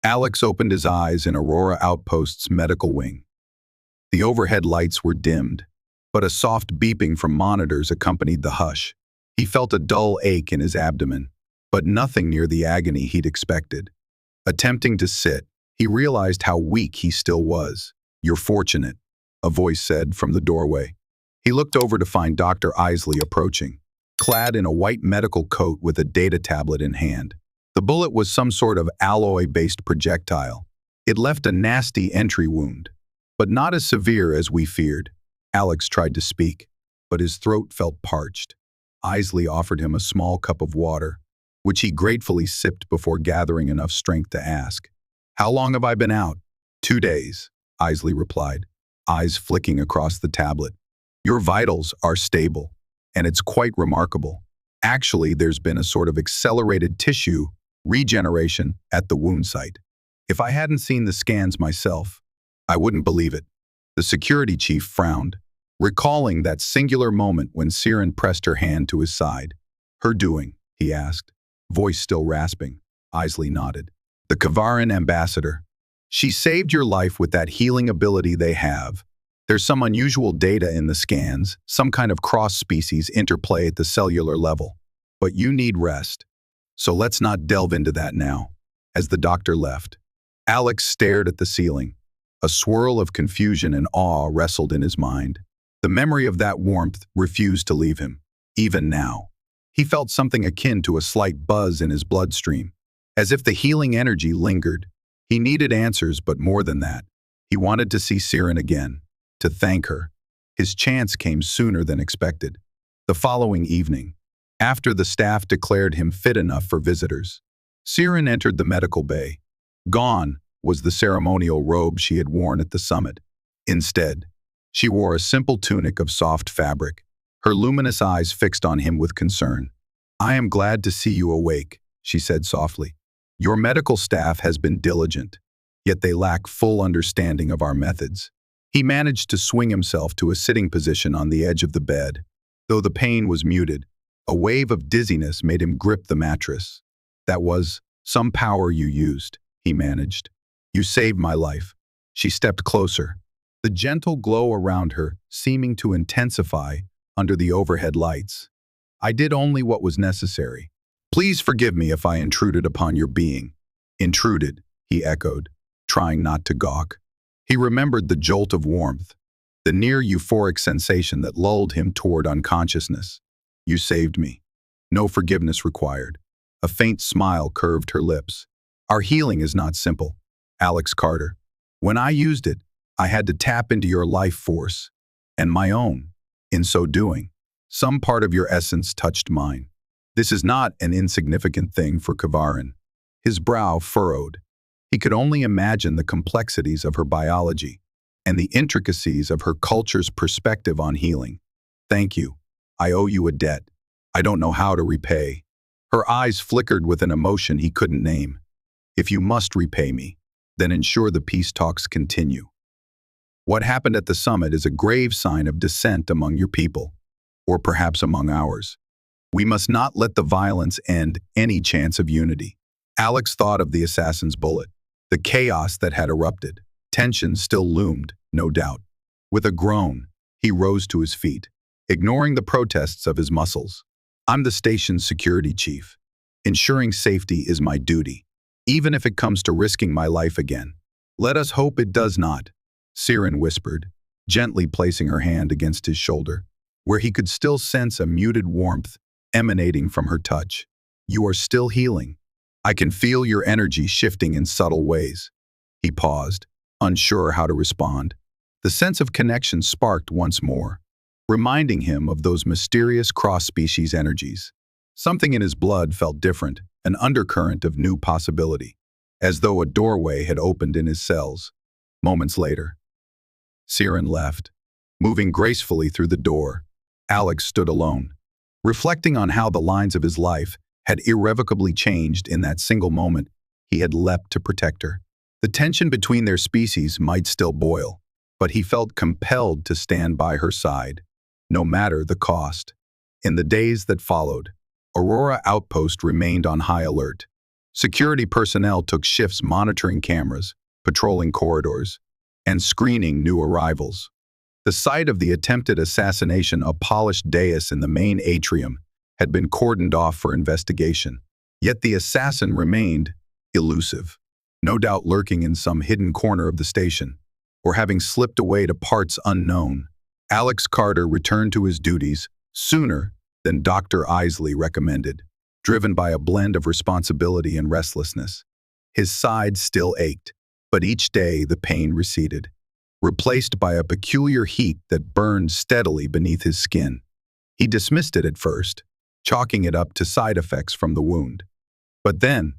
Alex opened his eyes in Aurora Outpost's medical wing. The overhead lights were dimmed, but a soft beeping from monitors accompanied the hush. He felt a dull ache in his abdomen, but nothing near the agony he'd expected. Attempting to sit, he realized how weak he still was. "You're fortunate," a voice said from the doorway. He looked over to find Dr. Isley approaching, clad in a white medical coat with a data tablet in hand. The bullet was some sort of alloy-based projectile. It left a nasty entry wound, but not as severe as we feared. Alex tried to speak, but his throat felt parched. Isley offered him a small cup of water, which he gratefully sipped before gathering enough strength to ask, "How long have I been out?" "2 days," Isley replied, eyes flicking across the tablet. "Your vitals are stable, and it's quite remarkable. Actually, there's been a sort of accelerated tissue regeneration at the wound site. If I hadn't seen the scans myself, I wouldn't believe it." The security chief frowned, recalling that singular moment when Syrin pressed her hand to his side. "Her doing?" he asked, voice still rasping. Isley nodded. "The Kavaran ambassador. She saved your life with that healing ability they have. There's some unusual data in the scans, some kind of cross-species interplay at the cellular level. But you need rest. So let's not delve into that now." As the doctor left, Alex stared at the ceiling. A swirl of confusion and awe wrestled in his mind. The memory of that warmth refused to leave him, even now. He felt something akin to a slight buzz in his bloodstream, as if the healing energy lingered. He needed answers, but more than that. He wanted to see Syrin again, to thank her. His chance came sooner than expected. The following evening, after the staff declared him fit enough for visitors, Syrin entered the medical bay. Gone was the ceremonial robe she had worn at the summit. Instead, she wore a simple tunic of soft fabric, her luminous eyes fixed on him with concern. "I am glad to see you awake," she said softly. "Your medical staff has been diligent, yet they lack full understanding of our methods." He managed to swing himself to a sitting position on the edge of the bed. Though the pain was muted, a wave of dizziness made him grip the mattress. "That was some power you used," he managed. "You saved my life." She stepped closer, the gentle glow around her seeming to intensify under the overhead lights. "I did only what was necessary. Please forgive me if I intruded upon your being." "Intruded," he echoed, trying not to gawk. He remembered the jolt of warmth, the near euphoric sensation that lulled him toward unconsciousness. "You saved me. No forgiveness required." A faint smile curved her lips. "Our healing is not simple, Alex Carter. When I used it, I had to tap into your life force, and my own. In so doing, some part of your essence touched mine. This is not an insignificant thing for Kavaran." His brow furrowed. He could only imagine the complexities of her biology and the intricacies of her culture's perspective on healing. "Thank you. I owe you a debt I don't know how to repay." Her eyes flickered with an emotion he couldn't name. "If you must repay me, then ensure the peace talks continue. What happened at the summit is a grave sign of dissent among your people, or perhaps among ours. We must not let the violence end any chance of unity." Alex thought of the assassin's bullet, the chaos that had erupted. Tension still loomed, no doubt. With a groan, he rose to his feet, ignoring the protests of his muscles. "I'm the station's security chief. Ensuring safety is my duty, even if it comes to risking my life again. Let us hope it does not," Syrin whispered, gently placing her hand against his shoulder, where he could still sense a muted warmth emanating from her touch. "You are still healing. I can feel your energy shifting in subtle ways." He paused, unsure how to respond. The sense of connection sparked once more, reminding him of those mysterious cross-species energies. Something in his blood felt different, an undercurrent of new possibility, as though a doorway had opened in his cells. Moments later, Syrin left. Moving gracefully through the door, Alex stood alone, reflecting on how the lines of his life had irrevocably changed in that single moment he had leapt to protect her. The tension between their species might still boil, but he felt compelled to stand by her side, no matter the cost. In the days that followed, Aurora Outpost remained on high alert. Security personnel took shifts monitoring cameras, patrolling corridors, and screening new arrivals. The site of the attempted assassination, a polished dais in the main atrium, had been cordoned off for investigation. Yet the assassin remained elusive, no doubt lurking in some hidden corner of the station, or having slipped away to parts unknown. Alex Carter returned to his duties sooner than Dr. Isley recommended, driven by a blend of responsibility and restlessness. His side still ached, but each day the pain receded, replaced by a peculiar heat that burned steadily beneath his skin. He dismissed it at first, chalking it up to side effects from the wound. But then,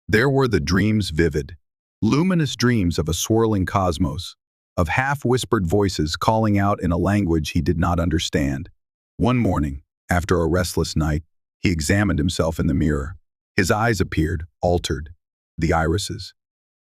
there were the dreams, vivid, luminous dreams of a swirling cosmos, of half-whispered voices calling out in a language he did not understand. One morning, after a restless night, he examined himself in the mirror. His eyes appeared, altered. The irises,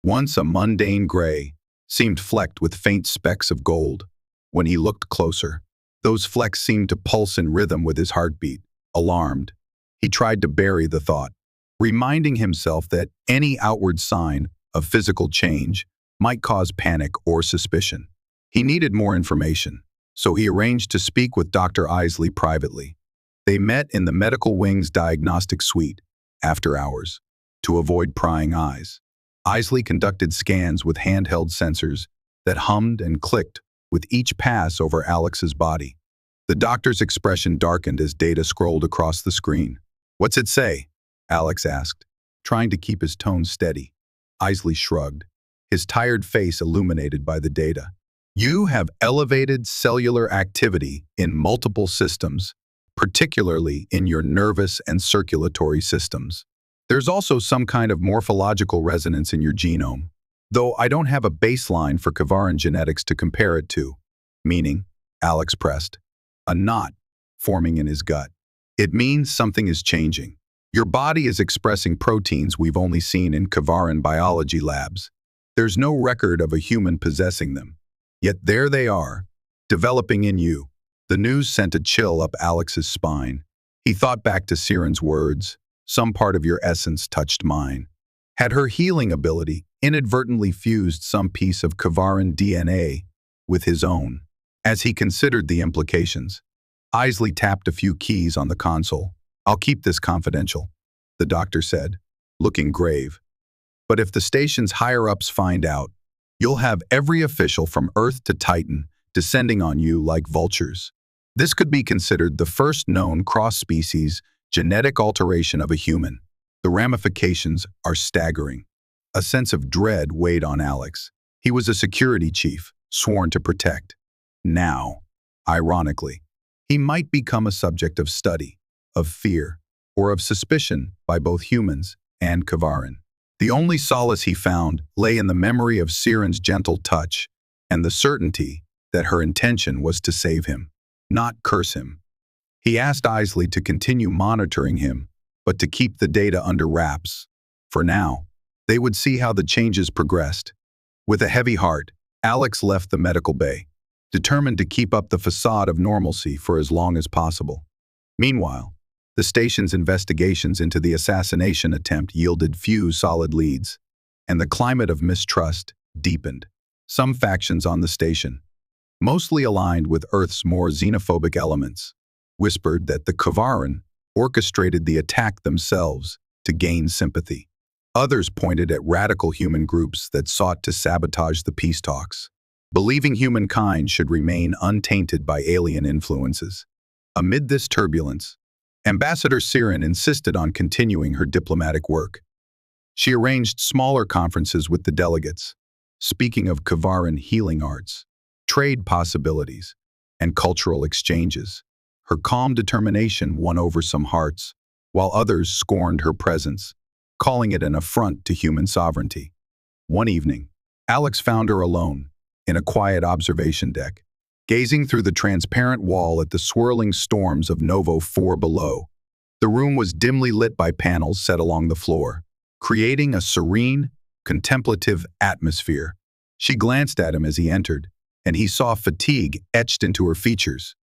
once a mundane gray, seemed flecked with faint specks of gold. When he looked closer, those flecks seemed to pulse in rhythm with his heartbeat. Alarmed, he tried to bury the thought, reminding himself that any outward sign of physical change might cause panic or suspicion. He needed more information, so he arranged to speak with Dr. Isley privately. They met in the medical wing's diagnostic suite, after hours, to avoid prying eyes. Isley conducted scans with handheld sensors that hummed and clicked with each pass over Alex's body. The doctor's expression darkened as data scrolled across the screen. "What's it say?" Alex asked, trying to keep his tone steady. Isley shrugged, his tired face illuminated by the data. "You have elevated cellular activity in multiple systems, particularly in your nervous and circulatory systems. There's also some kind of morphological resonance in your genome, though I don't have a baseline for Kavaran genetics to compare it to." "Meaning?" Alex pressed, a knot forming in his gut. "It means something is changing. Your body is expressing proteins we've only seen in Kavaran biology labs. There's no record of a human possessing them. Yet there they are, developing in you." The news sent a chill up Alex's spine. He thought back to Syrin's words, "Some part of your essence touched mine." Had her healing ability inadvertently fused some piece of Kavaran DNA with his own? As he considered the implications, Isley tapped a few keys on the console. "I'll keep this confidential," the doctor said, looking grave. "But if the station's higher-ups find out, you'll have every official from Earth to Titan descending on you like vultures. This could be considered the first known cross-species genetic alteration of a human. The ramifications are staggering." A sense of dread weighed on Alex. He was a security chief, sworn to protect. Now, ironically, he might become a subject of study, of fear, or of suspicion by both humans and Kavaran. The only solace he found lay in the memory of Syrin's gentle touch and the certainty that her intention was to save him, not curse him. He asked Isley to continue monitoring him, but to keep the data under wraps. For now, they would see how the changes progressed. With a heavy heart, Alex left the medical bay, determined to keep up the facade of normalcy for as long as possible. Meanwhile, the station's investigations into the assassination attempt yielded few solid leads, and the climate of mistrust deepened. Some factions on the station, mostly aligned with Earth's more xenophobic elements, whispered that the Kavaran orchestrated the attack themselves to gain sympathy. Others pointed at radical human groups that sought to sabotage the peace talks, believing humankind should remain untainted by alien influences. Amid this turbulence, Ambassador Syrin insisted on continuing her diplomatic work. She arranged smaller conferences with the delegates, speaking of Kavaran healing arts, trade possibilities, and cultural exchanges. Her calm determination won over some hearts, while others scorned her presence, calling it an affront to human sovereignty. One evening, Alex found her alone, in a quiet observation deck, gazing through the transparent wall at the swirling storms of Novo 4 below. The room was dimly lit by panels set along the floor, creating a serene, contemplative atmosphere. She glanced at him as he entered, and he saw fatigue etched into her features.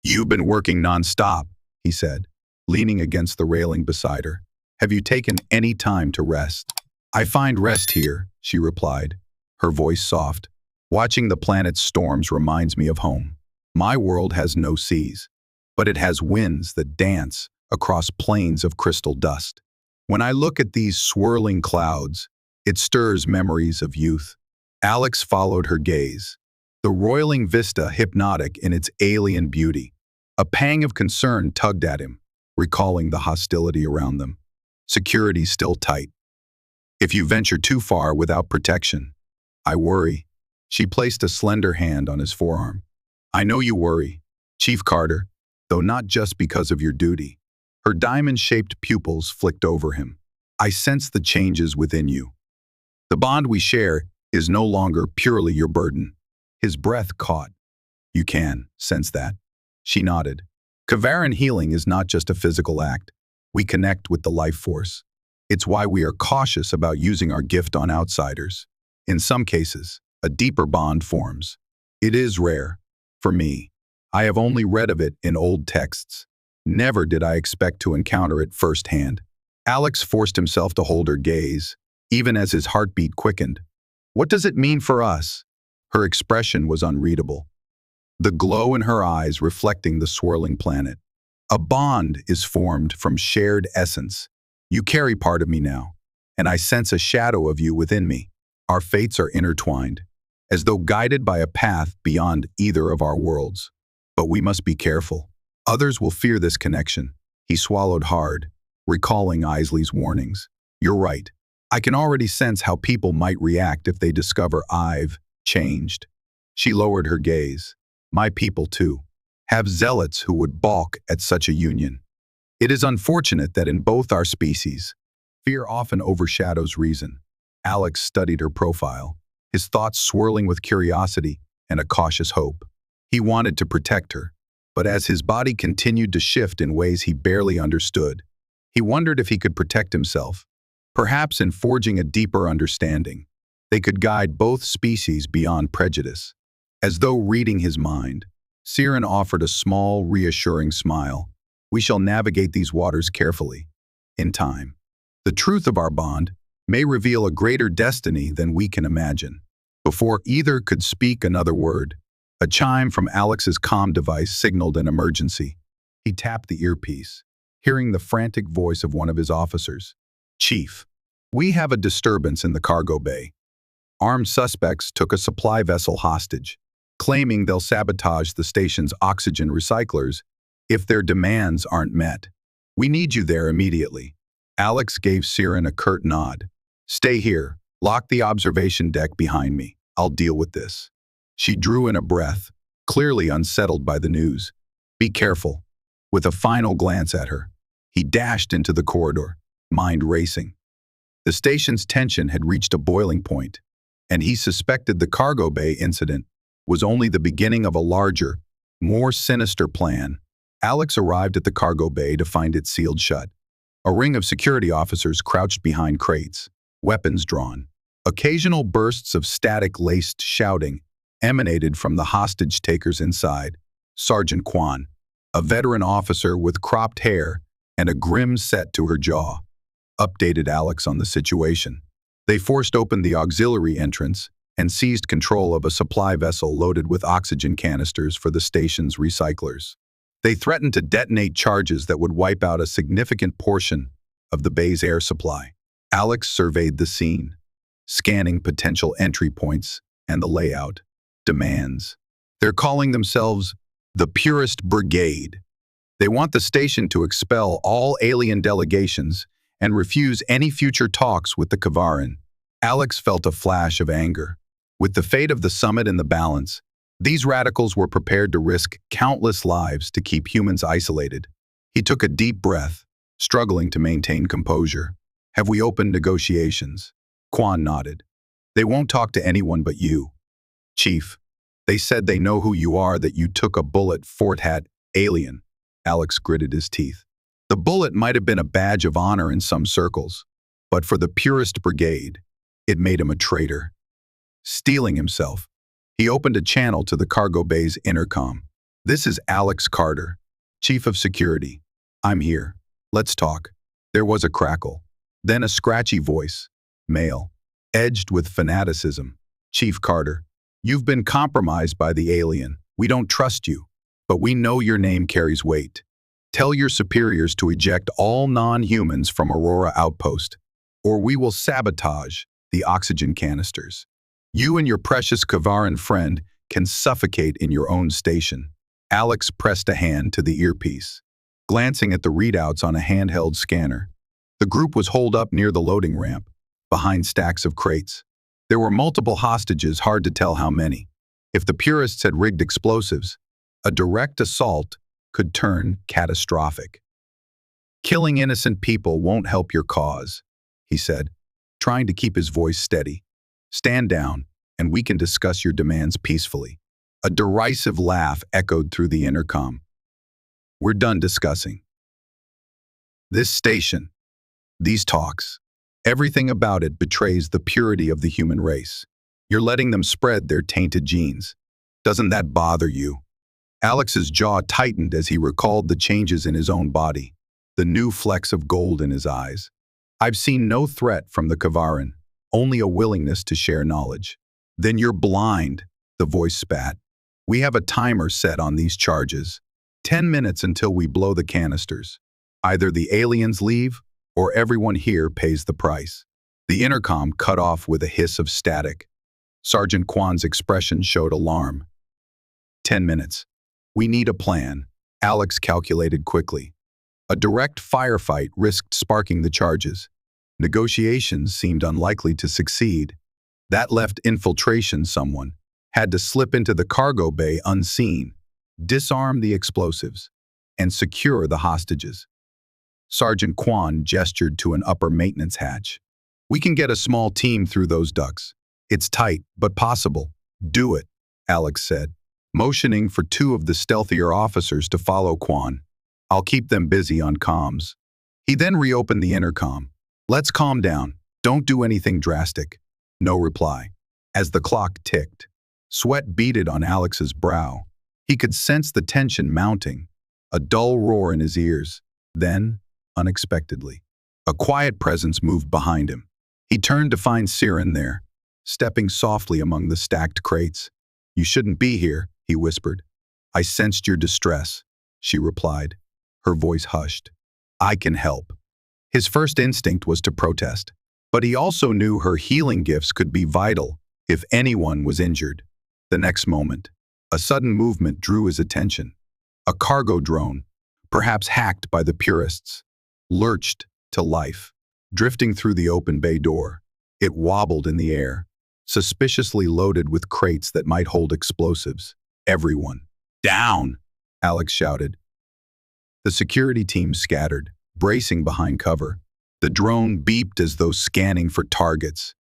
"You've been working nonstop," he said, leaning against the railing beside her. Have you taken any time to rest? I find rest here, she replied, her voice soft. Watching the planet's storms reminds me of home. My world has no seas, but it has winds that dance across plains of crystal dust. When I look at these swirling clouds, it stirs memories of youth. Alex followed her gaze, the roiling vista hypnotic in its alien beauty. A pang of concern tugged at him, recalling the hostility around them. Security still tight. If you venture too far without protection, I worry. She placed a slender hand on his forearm. I know you worry, Chief Carter, though not just because of your duty. Her diamond-shaped pupils flicked over him. I sense the changes within you. The bond we share is no longer purely your burden. His breath caught. You can sense that. She nodded. Kavaran healing is not just a physical act. We connect with the life force. It's why we are cautious about using our gift on outsiders. In some cases, a deeper bond forms. It is rare. For me, I have only read of it in old texts. Never did I expect to encounter it firsthand. Alex forced himself to hold her gaze, even as his heartbeat quickened. What does it mean for us? Her expression was unreadable, the glow in her eyes reflecting the swirling planet. A bond is formed from shared essence. You carry part of me now, and I sense a shadow of you within me. Our fates are intertwined, as though guided by a path beyond either of our worlds. But we must be careful. Others will fear this connection. He swallowed hard, recalling Isley's warnings. You're right. I can already sense how people might react if they discover I've changed. She lowered her gaze. My people, too, have zealots who would balk at such a union. It is unfortunate that in both our species, fear often overshadows reason. Alex studied her profile, his thoughts swirling with curiosity and a cautious hope. He wanted to protect her, but as his body continued to shift in ways he barely understood, he wondered if he could protect himself. Perhaps in forging a deeper understanding, they could guide both species beyond prejudice. As though reading his mind, Syrin offered a small, reassuring smile. We shall navigate these waters carefully, in time. The truth of our bond may reveal a greater destiny than we can imagine. Before either could speak another word, a chime from Alex's comm device signaled an emergency. He tapped the earpiece, hearing the frantic voice of one of his officers. Chief, we have a disturbance in the cargo bay. Armed suspects took a supply vessel hostage, claiming they'll sabotage the station's oxygen recyclers if their demands aren't met. We need you there immediately. Alex gave Syrin a curt nod. Stay here. Lock the observation deck behind me. I'll deal with this. She drew in a breath, clearly unsettled by the news. Be careful. With a final glance at her, he dashed into the corridor, mind racing. The station's tension had reached a boiling point, and he suspected the cargo bay incident was only the beginning of a larger, more sinister plan. Alex arrived at the cargo bay to find it sealed shut. A ring of security officers crouched behind crates, weapons drawn. Occasional bursts of static-laced shouting emanated from the hostage-takers inside. Sergeant Kwan, a veteran officer with cropped hair and a grim set to her jaw, updated Alex on the situation. They forced open the auxiliary entrance and seized control of a supply vessel loaded with oxygen canisters for the station's recyclers. They threatened to detonate charges that would wipe out a significant portion of the bay's air supply. Alex surveyed the scene, scanning potential entry points and the layout. Demands. They're calling themselves the Purist Brigade. They want the station to expel all alien delegations and refuse any future talks with the Kavaran. Alex felt a flash of anger. With the fate of the summit in the balance, these radicals were prepared to risk countless lives to keep humans isolated. He took a deep breath, struggling to maintain composure. Have we opened negotiations? Kwan nodded. They won't talk to anyone but you. Chief, they said they know who you are, that you took a bullet Fort Hat alien. Alex gritted his teeth. The bullet might have been a badge of honor in some circles, but for the Purist Brigade, it made him a traitor. Steeling himself, he opened a channel to the cargo bay's intercom. This is Alex Carter, Chief of Security. I'm here. Let's talk. There was a crackle. Then a scratchy voice, male, edged with fanaticism. Chief Carter, you've been compromised by the alien. We don't trust you, but we know your name carries weight. Tell your superiors to eject all non-humans from Aurora Outpost, or we will sabotage the oxygen canisters. You and your precious Kavaran friend can suffocate in your own station. Alex pressed a hand to the earpiece, glancing at the readouts on a handheld scanner. The group was holed up near the loading ramp, behind stacks of crates. There were multiple hostages, hard to tell how many. If the purists had rigged explosives, a direct assault could turn catastrophic. Killing innocent people won't help your cause, he said, trying to keep his voice steady. Stand down, and we can discuss your demands peacefully. A derisive laugh echoed through the intercom. We're done discussing. This station, these talks, everything about it betrays the purity of the human race. You're letting them spread their tainted genes. Doesn't that bother you? Alex's jaw tightened as he recalled the changes in his own body, the new flecks of gold in his eyes. I've seen no threat from the Kavaran, only a willingness to share knowledge. Then you're blind, the voice spat. We have a timer set on these charges. 10 minutes until we blow the canisters. Either the aliens leave, or everyone here pays the price. The intercom cut off with a hiss of static. Sergeant Kwan's expression showed alarm. 10 minutes. We need a plan, Alex calculated quickly. A direct firefight risked sparking the charges. Negotiations seemed unlikely to succeed. That left infiltration. Someone had to slip into the cargo bay unseen, disarm the explosives, and secure the hostages. Sergeant Kwan gestured to an upper maintenance hatch. We can get a small team through those ducts. It's tight, but possible. Do it, Alex said, motioning for two of the stealthier officers to follow Kwan. I'll keep them busy on comms. He then reopened the intercom. Let's calm down. Don't do anything drastic. No reply. As the clock ticked, sweat beaded on Alex's brow. He could sense the tension mounting, a dull roar in his ears. Then, unexpectedly, a quiet presence moved behind him. He turned to find Syrin there, stepping softly among the stacked crates. You shouldn't be here, he whispered. I sensed your distress, she replied, her voice hushed. I can help. His first instinct was to protest, but he also knew her healing gifts could be vital if anyone was injured. The next moment, a sudden movement drew his attention. A cargo drone, perhaps hacked by the purists, lurched to life, drifting through the open bay door. It wobbled in the air, suspiciously loaded with crates that might hold explosives. Everyone, down, Alex shouted. The security team scattered, bracing behind cover. The drone beeped as though scanning for targets.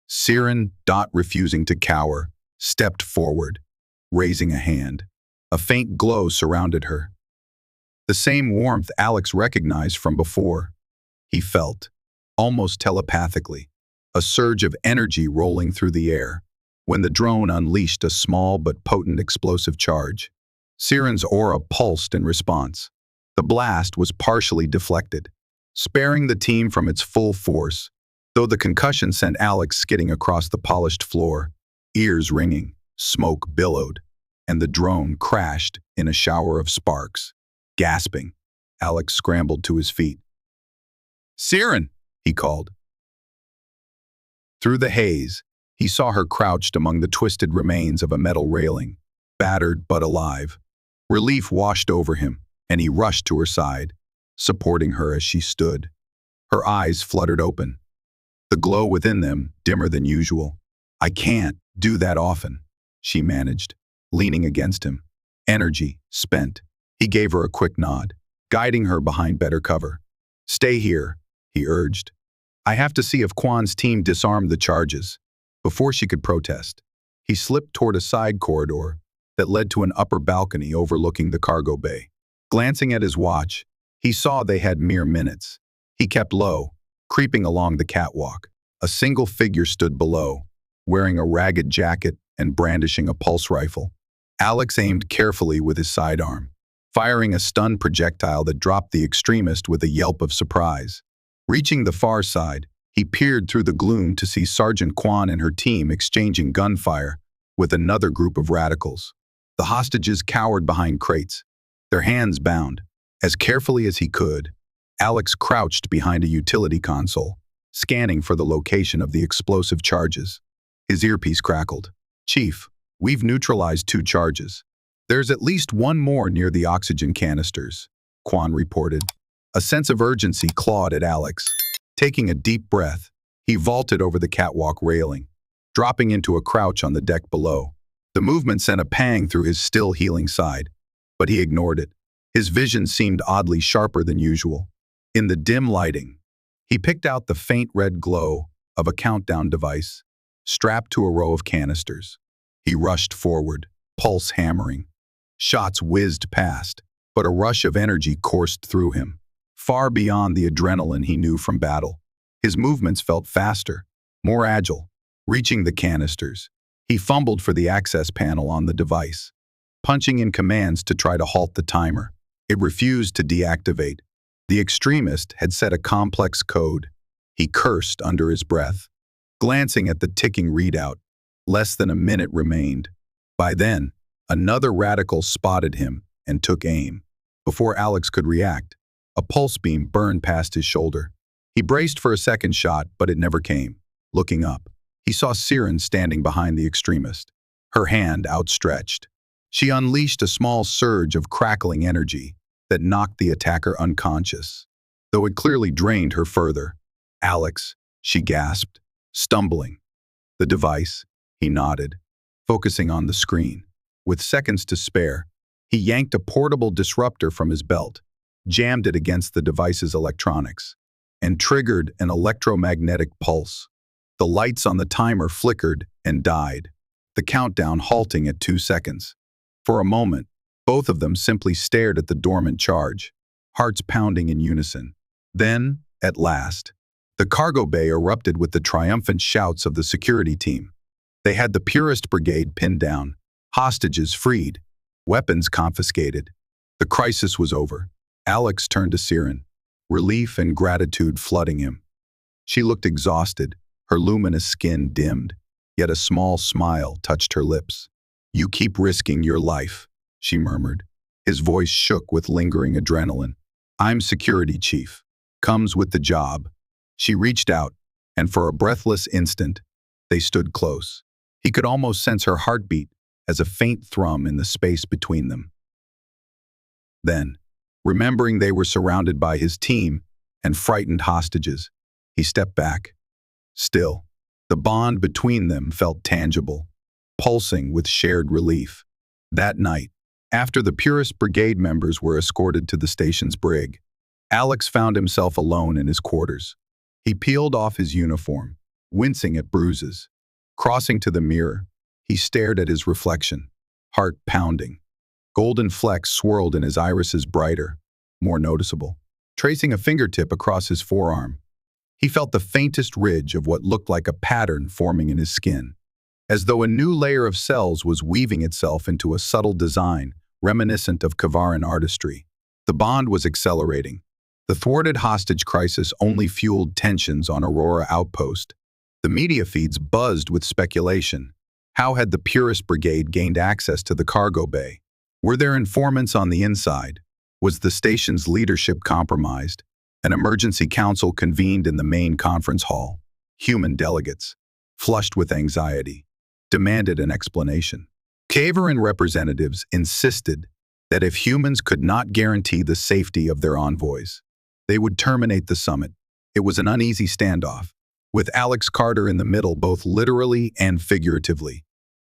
Syrin, refusing to cower, stepped forward, raising a hand. A faint glow surrounded her. The same warmth Alex recognized from before. He felt, almost telepathically, a surge of energy rolling through the air when the drone unleashed a small but potent explosive charge. Syrin's aura pulsed in response. The blast was partially deflected, sparing the team from its full force, though the concussion sent Alex skidding across the polished floor, ears ringing, smoke billowed, and the drone crashed in a shower of sparks. Gasping, Alex scrambled to his feet. Syrin, he called. Through the haze, he saw her crouched among the twisted remains of a metal railing, battered but alive. Relief washed over him, and he rushed to her side, supporting her as she stood. Her eyes fluttered open, the glow within them dimmer than usual. I can't do that often, she managed, leaning against him, energy spent. He gave her a quick nod, guiding her behind better cover. Stay here, he urged. I have to see if Kwan's team disarmed the charges. Before she could protest, he slipped toward a side corridor that led to an upper balcony overlooking the cargo bay. Glancing at his watch, he saw they had mere minutes. He kept low, creeping along the catwalk. A single figure stood below, wearing a ragged jacket and brandishing a pulse rifle. Alex aimed carefully with his sidearm, firing a stun projectile that dropped the extremist with a yelp of surprise. Reaching the far side, he peered through the gloom to see Sergeant Kwan and her team exchanging gunfire with another group of radicals. The hostages cowered behind crates, their hands bound. As carefully as he could, Alex crouched behind a utility console, scanning for the location of the explosive charges. His earpiece crackled. "Chief, we've neutralized 2 charges. There's at least 1 more near the oxygen canisters," Kwan reported. A sense of urgency clawed at Alex. Taking a deep breath, he vaulted over the catwalk railing, dropping into a crouch on the deck below. The movement sent a pang through his still healing side, but he ignored it. His vision seemed oddly sharper than usual. In the dim lighting, he picked out the faint red glow of a countdown device strapped to a row of canisters. He rushed forward, pulse hammering. Shots whizzed past, but a rush of energy coursed through him, far beyond the adrenaline he knew from battle. His movements felt faster, more agile. Reaching the canisters, he fumbled for the access panel on the device, punching in commands to try to halt the timer. It refused to deactivate. The extremist had set a complex code. He cursed under his breath. Glancing at the ticking readout, less than a minute remained. By then, another radical spotted him and took aim. Before Alex could react, a pulse beam burned past his shoulder. He braced for a second shot, but it never came. Looking up, he saw Syrin standing behind the extremist, her hand outstretched. She unleashed a small surge of crackling energy that knocked the attacker unconscious, though it clearly drained her further. "Alex," she gasped, stumbling. "The device," he nodded, focusing on the screen. With seconds to spare, he yanked a portable disruptor from his belt, jammed it against the device's electronics, and triggered an electromagnetic pulse. The lights on the timer flickered and died, the countdown halting at 2 seconds. For a moment, both of them simply stared at the dormant charge, hearts pounding in unison. Then, at last, the cargo bay erupted with the triumphant shouts of the security team. They had the Purist Brigade pinned down, hostages freed, weapons confiscated. The crisis was over. Alex turned to Syrin, relief and gratitude flooding him. She looked exhausted, her luminous skin dimmed, yet a small smile touched her lips. "You keep risking your life," she murmured. His voice shook with lingering adrenaline. "I'm security chief. Comes with the job." She reached out, and for a breathless instant, they stood close. He could almost sense her heartbeat as a faint thrum in the space between them. Then, remembering they were surrounded by his team and frightened hostages, he stepped back. Still, the bond between them felt tangible, pulsing with shared relief. That night, after the Purist Brigade members were escorted to the station's brig, Alex found himself alone in his quarters. He peeled off his uniform, wincing at bruises. Crossing to the mirror, he stared at his reflection, heart pounding. Golden flecks swirled in his irises brighter, more noticeable. Tracing a fingertip across his forearm, he felt the faintest ridge of what looked like a pattern forming in his skin, as though a new layer of cells was weaving itself into a subtle design reminiscent of Kavaran artistry. The bond was accelerating. The thwarted hostage crisis only fueled tensions on Aurora Outpost. The media feeds buzzed with speculation. How had the Purist Brigade gained access to the cargo bay? Were there informants on the inside? Was the station's leadership compromised? An emergency council convened in the main conference hall. Human delegates, flushed with anxiety, demanded an explanation. Kavaran representatives insisted that if humans could not guarantee the safety of their envoys, they would terminate the summit. It was an uneasy standoff, with Alex Carter in the middle both literally and figuratively.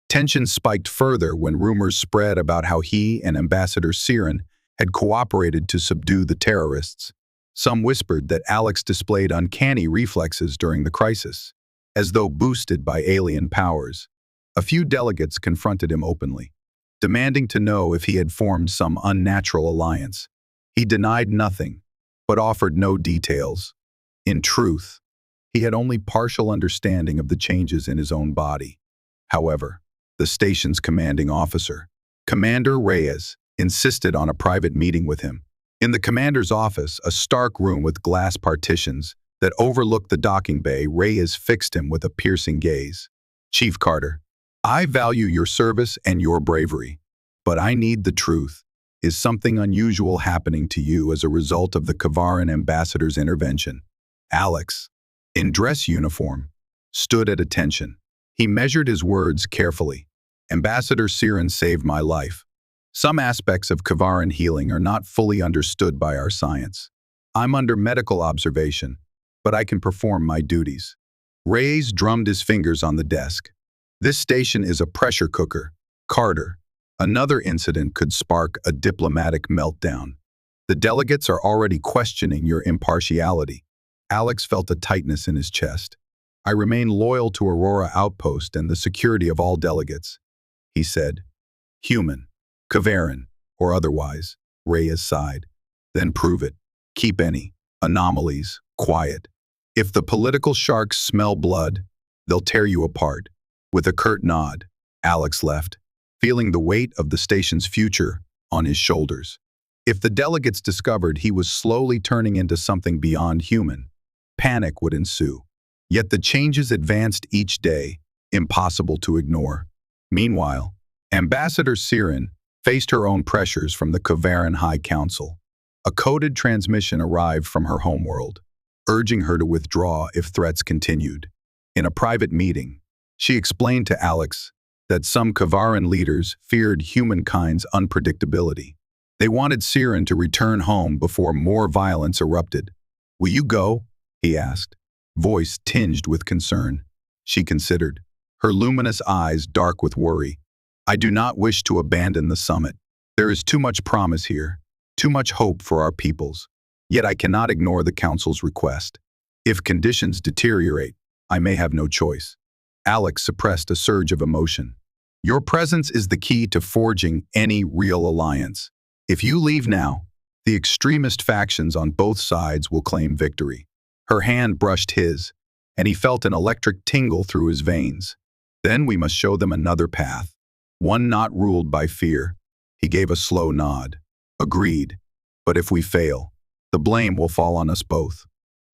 Tension spiked further when rumors spread about how he and Ambassador Syrin had cooperated to subdue the terrorists. Some whispered that Alex displayed uncanny reflexes during the crisis, as though boosted by alien powers. A few delegates confronted him openly, demanding to know if he had formed some unnatural alliance. He denied nothing, but offered no details. In truth, he had only partial understanding of the changes in his own body. However, the station's commanding officer, Commander Reyes, insisted on a private meeting with him. In the commander's office, a stark room with glass partitions, that overlooked the docking bay, Reyes fixed him with a piercing gaze. "Chief Carter, I value your service and your bravery, but I need the truth. Is something unusual happening to you as a result of the Kavaran ambassador's intervention?" Alex, in dress uniform, stood at attention. He measured his words carefully. "Ambassador Syrin saved my life. Some aspects of Kavaran healing are not fully understood by our science. I'm under medical observation, but I can perform my duties." Reyes drummed his fingers on the desk. "This station is a pressure cooker. Carter, another incident could spark a diplomatic meltdown. The delegates are already questioning your impartiality." Alex felt a tightness in his chest. "I remain loyal to Aurora Outpost and the security of all delegates," he said. "Human, Kavaran, or otherwise," Reyes sighed. "Then prove it. Keep any anomalies quiet. If the political sharks smell blood, they'll tear you apart." With a curt nod, Alex left, feeling the weight of the station's future on his shoulders. If the delegates discovered he was slowly turning into something beyond human, panic would ensue. Yet the changes advanced each day, impossible to ignore. Meanwhile, Ambassador Syrin faced her own pressures from the Kavaran High Council. A coded transmission arrived from her homeworld, urging her to withdraw if threats continued. In a private meeting, she explained to Alex that some Kavaran leaders feared humankind's unpredictability. They wanted Syrin to return home before more violence erupted. "Will you go?" he asked, voice tinged with concern. She considered, her luminous eyes dark with worry. "I do not wish to abandon the summit. There is too much promise here, too much hope for our peoples. Yet I cannot ignore the Council's request. If conditions deteriorate, I may have no choice." Alex suppressed a surge of emotion. "Your presence is the key to forging any real alliance. If you leave now, the extremist factions on both sides will claim victory." Her hand brushed his, and he felt an electric tingle through his veins. "Then we must show them another path, one not ruled by fear." He gave a slow nod. "Agreed. But if we fail, the blame will fall on us both."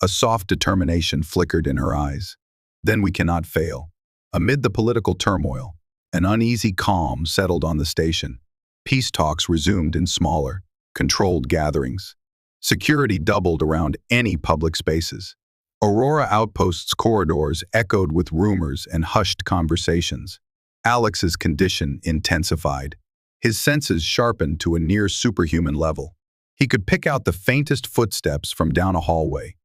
A soft determination flickered in her eyes. "Then we cannot fail." Amid the political turmoil, an uneasy calm settled on the station. Peace talks resumed in smaller, controlled gatherings. Security doubled around any public spaces. Aurora Outpost's corridors echoed with rumors and hushed conversations. Alex's condition intensified. His senses sharpened to a near superhuman level. He could pick out the faintest footsteps from down a hallway,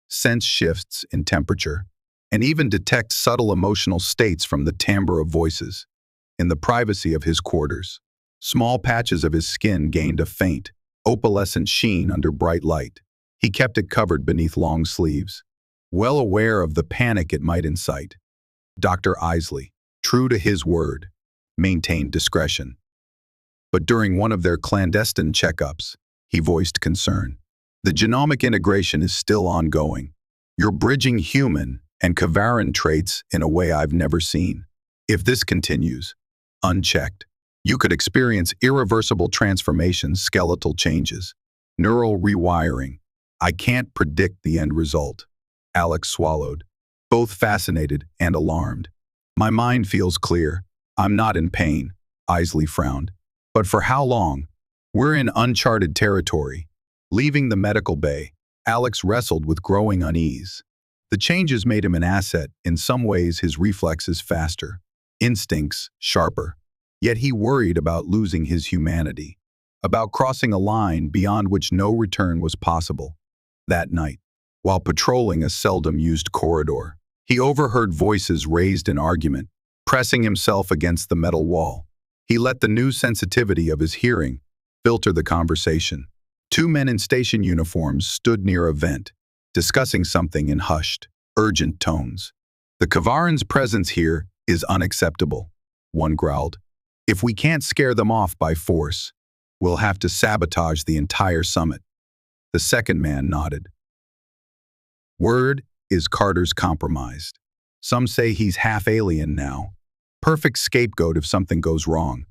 sense shifts in temperature, and even detect subtle emotional states from the timbre of voices. In the privacy of his quarters, small patches of his skin gained a faint, opalescent sheen under bright light. He kept it covered beneath long sleeves, well aware of the panic it might incite. Dr. Isley, true to his word, maintained discretion. But during one of their clandestine checkups, he voiced concern. "The genomic integration is still ongoing. You're bridging human and Kavaran traits in a way I've never seen. If this continues, unchecked, you could experience irreversible transformations, skeletal changes, neural rewiring. I can't predict the end result." Alex swallowed, both fascinated and alarmed. "My mind feels clear. I'm not in pain," Isley frowned. "But for how long? We're in uncharted territory." Leaving the medical bay, Alex wrestled with growing unease. The changes made him an asset. In some ways, his reflexes faster, instincts sharper. Yet he worried about losing his humanity, about crossing a line beyond which no return was possible. That night, while patrolling a seldom-used corridor, he overheard voices raised in argument, pressing himself against the metal wall. He let the new sensitivity of his hearing filter the conversation. Two men in station uniforms stood near a vent, discussing something in hushed, urgent tones. "The Kavaran's presence here is unacceptable," one growled. "If we can't scare them off by force, we'll have to sabotage the entire summit." The second man nodded. "Word is Carter's compromised. Some say he's half alien now. Perfect scapegoat if something goes wrong."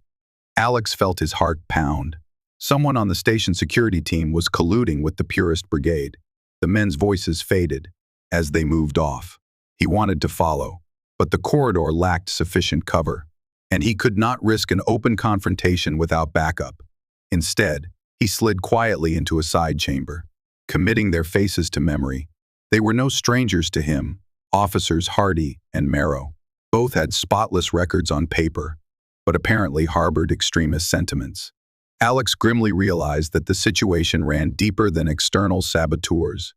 Alex felt his heart pound. Someone on the station security team was colluding with the Purist Brigade. The men's voices faded, as they moved off. He wanted to follow, but the corridor lacked sufficient cover, and he could not risk an open confrontation without backup. Instead, he slid quietly into a side chamber, committing their faces to memory. They were no strangers to him, Officers Hardy and Marrow. Both had spotless records on paper, but apparently harbored extremist sentiments. Alex grimly realized that the situation ran deeper than external saboteurs.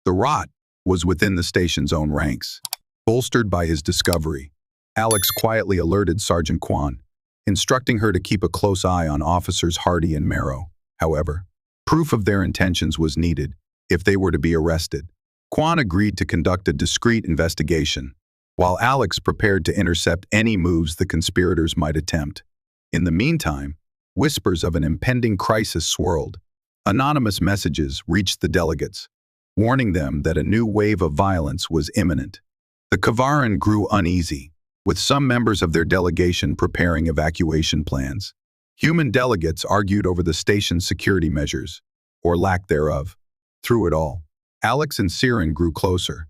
The rot was within the station's own ranks. Bolstered by his discovery, Alex quietly alerted Sergeant Kwan, instructing her to keep a close eye on Officers Hardy and Marrow. However, proof of their intentions was needed if they were to be arrested. Kwan agreed to conduct a discreet investigation, while Alex prepared to intercept any moves the conspirators might attempt. In the meantime, whispers of an impending crisis swirled. Anonymous messages reached the delegates, warning them that a new wave of violence was imminent. The Kavaran grew uneasy, with some members of their delegation preparing evacuation plans. Human delegates argued over the station's security measures, or lack thereof. Through it all, Alex and Syrin grew closer.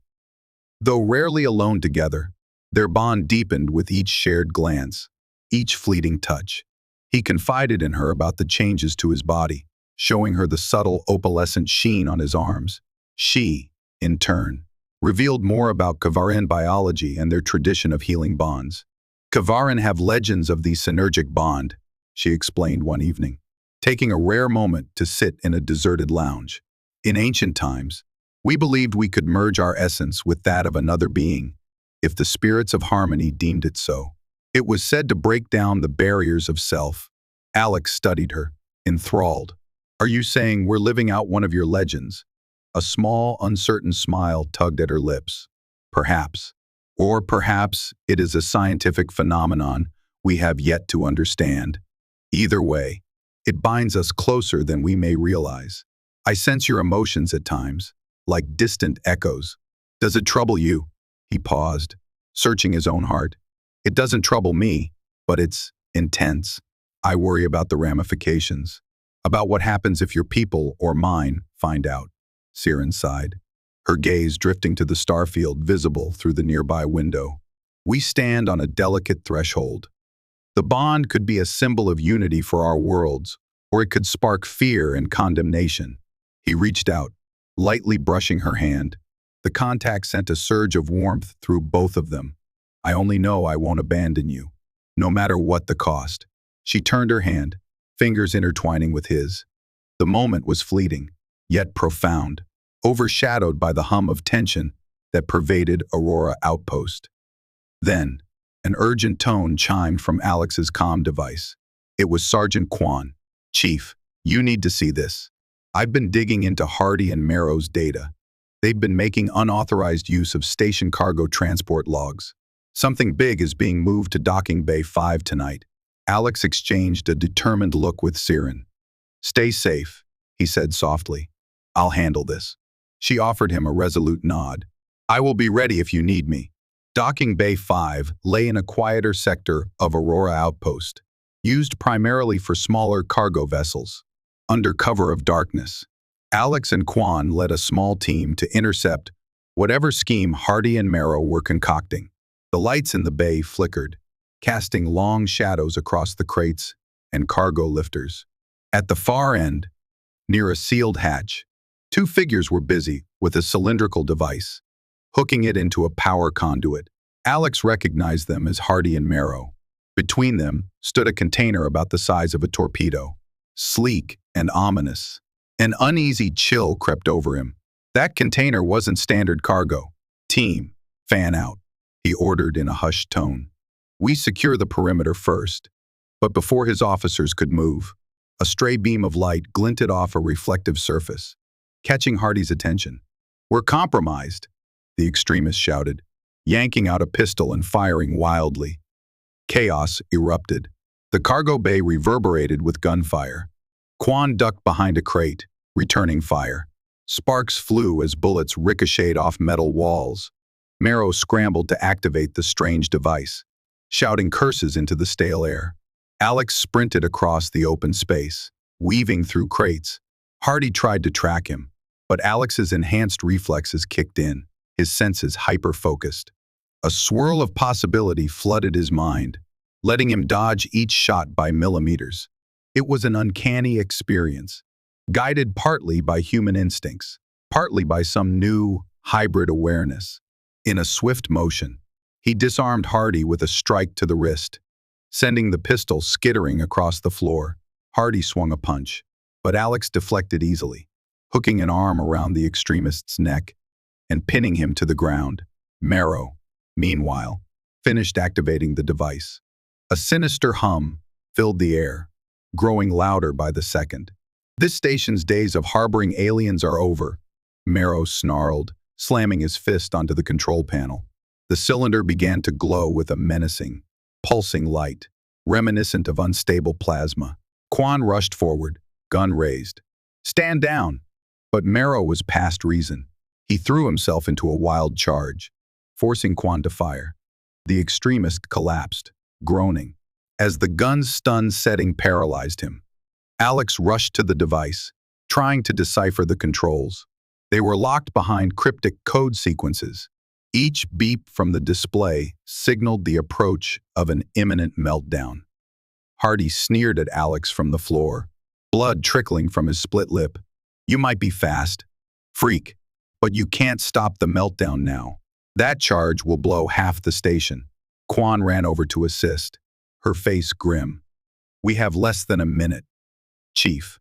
Though rarely alone together, their bond deepened with each shared glance, each fleeting touch. He confided in her about the changes to his body, showing her the subtle opalescent sheen on his arms. She, in turn, revealed more about Kavaran biology and their tradition of healing bonds. Kavaran have legends of the synergic bond, she explained one evening, taking a rare moment to sit in a deserted lounge. In ancient times, we believed we could merge our essence with that of another being, if the spirits of harmony deemed it so. It was said to break down the barriers of self. Alex studied her, enthralled. Are you saying we're living out one of your legends? A small, uncertain smile tugged at her lips. Perhaps. Or perhaps it is a scientific phenomenon we have yet to understand. Either way, it binds us closer than we may realize. I sense your emotions at times, like distant echoes. Does it trouble you? He paused, searching his own heart. It doesn't trouble me, but it's intense. I worry about the ramifications, about what happens if your people or mine find out. Syrin sighed, her gaze drifting to the starfield visible through the nearby window. We stand on a delicate threshold. The bond could be a symbol of unity for our worlds, or it could spark fear and condemnation. He reached out, lightly brushing her hand. The contact sent a surge of warmth through both of them. I only know I won't abandon you, no matter what the cost. She turned her hand, fingers intertwining with his. The moment was fleeting, yet profound, overshadowed by the hum of tension that pervaded Aurora Outpost. Then, an urgent tone chimed from Alex's comm device. It was Sergeant Kwan. Chief, you need to see this. I've been digging into Hardy and Marrow's data. They've been making unauthorized use of station cargo transport logs. Something big is being moved to Docking Bay 5 tonight. Alex exchanged a determined look with Syrin. Stay safe, he said softly. I'll handle this. She offered him a resolute nod. I will be ready if you need me. Docking Bay 5 lay in a quieter sector of Aurora Outpost, used primarily for smaller cargo vessels. Under cover of darkness, Alex and Kwan led a small team to intercept whatever scheme Hardy and Marrow were concocting. The lights in the bay flickered, casting long shadows across the crates and cargo lifters. At the far end, near a sealed hatch, two figures were busy with a cylindrical device, hooking it into a power conduit. Alex recognized them as Hardy and Marrow. Between them stood a container about the size of a torpedo, sleek and ominous. An uneasy chill crept over him. That container wasn't standard cargo. Team, fan out, he ordered in a hushed tone. We secure the perimeter first. But before his officers could move, a stray beam of light glinted off a reflective surface, catching Hardy's attention. We're compromised, the extremist shouted, yanking out a pistol and firing wildly. Chaos erupted. The cargo bay reverberated with gunfire. Kwan ducked behind a crate, returning fire. Sparks flew as bullets ricocheted off metal walls. Marrow scrambled to activate the strange device, shouting curses into the stale air. Alex sprinted across the open space, weaving through crates. Hardy tried to track him, but Alex's enhanced reflexes kicked in. his senses hyper-focused. A swirl of possibility flooded his mind, letting him dodge each shot by millimeters. It was an uncanny experience, guided partly by human instincts, partly by some new, hybrid awareness. In a swift motion, he disarmed Hardy with a strike to the wrist, sending the pistol skittering across the floor. Hardy swung a punch, but Alex deflected easily, hooking an arm around the extremist's neck and pinning him to the ground. Marrow, meanwhile, finished activating the device. A sinister hum filled the air, growing louder by the second. This station's days of harboring aliens are over, Marrow snarled, slamming his fist onto the control panel. The cylinder began to glow with a menacing, pulsing light, reminiscent of unstable plasma. Quan rushed forward, gun raised. "Stand down!" But Marrow was past reason. He threw himself into a wild charge, forcing Quan to fire. The extremist collapsed, groaning, as the gun's stun setting paralyzed him. Alex rushed to the device, trying to decipher the controls. They were locked behind cryptic code sequences. Each beep from the display signaled the approach of an imminent meltdown. Hardy sneered at Alex from the floor, blood trickling from his split lip. "You might be fast, freak, but you can't stop the meltdown now. That charge will blow half the station." Quan ran over to assist, her face grim. "We have less than a minute, Chief."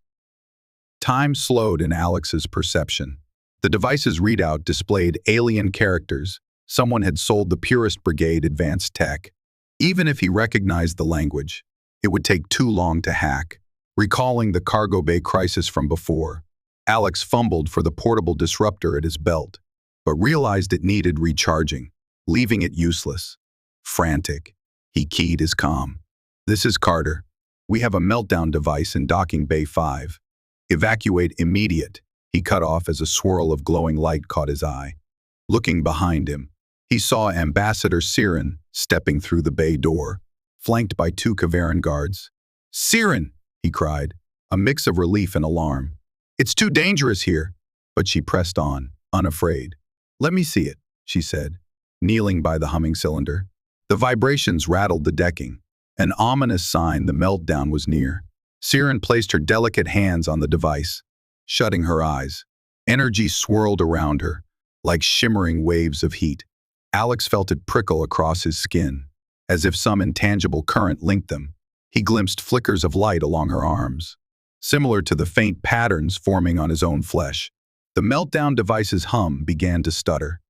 Time slowed in Alex's perception. The device's readout displayed alien characters. Someone had sold the Purist Brigade advanced tech. Even if he recognized the language, it would take too long to hack. Recalling the cargo bay crisis from before, Alex fumbled for the portable disruptor at his belt, but realized it needed recharging, leaving it useless. Frantic, he keyed his comm. "This is Carter. We have a meltdown device in docking bay 5. Evacuate immediate." He cut off as a swirl of glowing light caught his eye. Looking behind him, he saw Ambassador Syrin stepping through the bay door, flanked by 2 Kavaran guards. "Syrin!" he cried, a mix of relief and alarm. "It's too dangerous here." But she pressed on, unafraid. "Let me see it," she said, kneeling by the humming cylinder. The vibrations rattled the decking, an ominous sign the meltdown was near. Syrin placed her delicate hands on the device, shutting her eyes. Energy swirled around her, like shimmering waves of heat. Alex felt it prickle across his skin, as if some intangible current linked them. He glimpsed flickers of light along her arms, similar to the faint patterns forming on his own flesh. The meltdown device's hum began to stutter,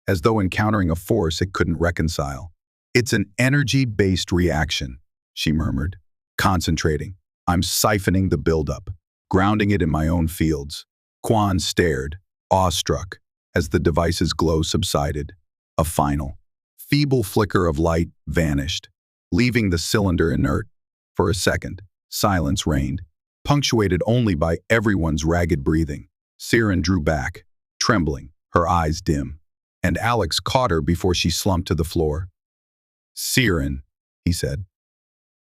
as though encountering a force it couldn't reconcile. "It's an energy-based reaction," she murmured, concentrating. "I'm siphoning the buildup, grounding it in my own fields." Quan stared, awestruck, as the device's glow subsided. A final, feeble flicker of light vanished, leaving the cylinder inert. For a second, silence reigned, punctuated only by everyone's ragged breathing. Syrin drew back, trembling, her eyes dim, and Alex caught her before she slumped to the floor. "Syrin," he said,